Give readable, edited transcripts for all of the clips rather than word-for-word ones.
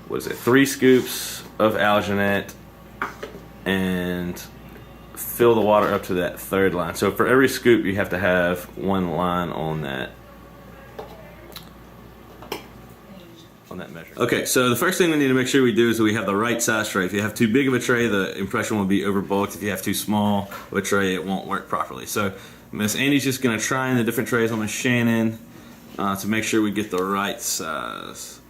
what is it, 3 scoops of alginate and fill the water up to that 3rd line. So for every scoop you have to have 1 line on that measure. Okay, so the first thing we need to make sure we do is we have the right size tray. If you have too big of a tray, the impression will be overbulked. If you have too small of a tray, it won't work properly. So Miss Andy's just going to try in the different trays on Miss Shannon to make sure we get the right size.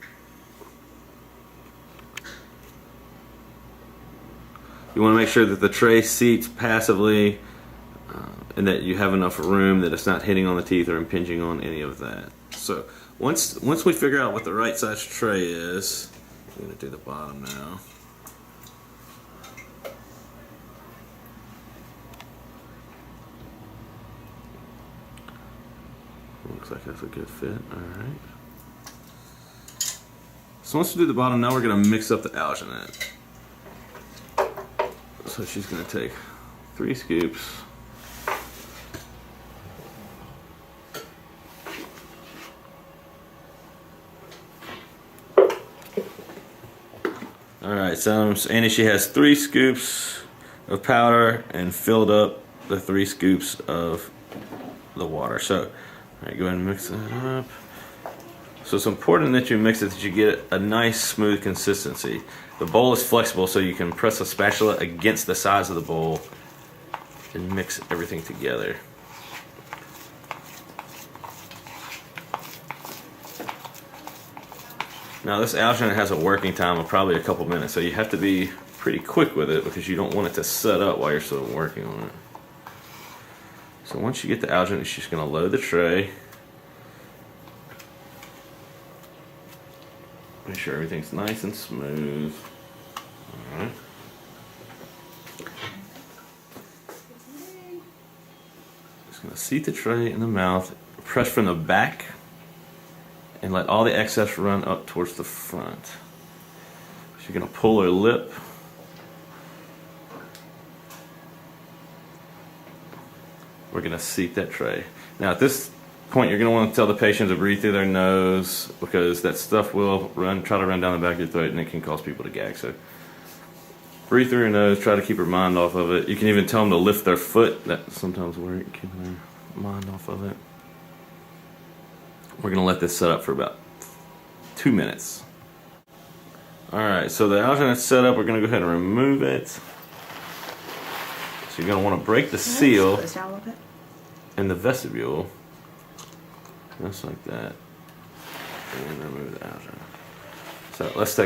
You want to make sure that the tray seats passively and that you have enough room that it's not hitting on the teeth or impinging on any of that. So once we figure out what the right size tray is, I'm going to do the bottom now. Looks like that's a good fit. Alright. So once we do the bottom, now we're going to mix up the alginate. So she's going to take 3 scoops. Alright, so Annie, she has 3 scoops of powder and filled up the 3 scoops of the water. So, alright, go ahead and mix that up. So it's important that you mix it, that you get a nice smooth consistency. The bowl is flexible, so you can press a spatula against the sides of the bowl and mix everything together. Now this alginate has a working time of probably a couple minutes, so you have to be pretty quick with it because you don't want it to set up while you're still working on it. So once you get the alginate, you're just going to load the tray. Make sure everything's nice and smooth. Alright. Just going to seat the tray in the mouth, press from the back, and let all the excess run up towards the front. So you're going to pull her lip. We're going to seat that tray. Now at this point you're going to want to tell the patient to breathe through their nose because that stuff will try to run down the back of your throat and it can cause people to gag. So breathe through your nose, try to keep her mind off of it. You can even tell them to lift their foot. That sometimes works, keeping their mind off of it. We're going to let this set up for about 2 minutes. Alright, so the alginate's set up. We're going to go ahead and remove it. So you're going to want to break the seal in the vestibule. Just like that. And remove the alginate. So let's take a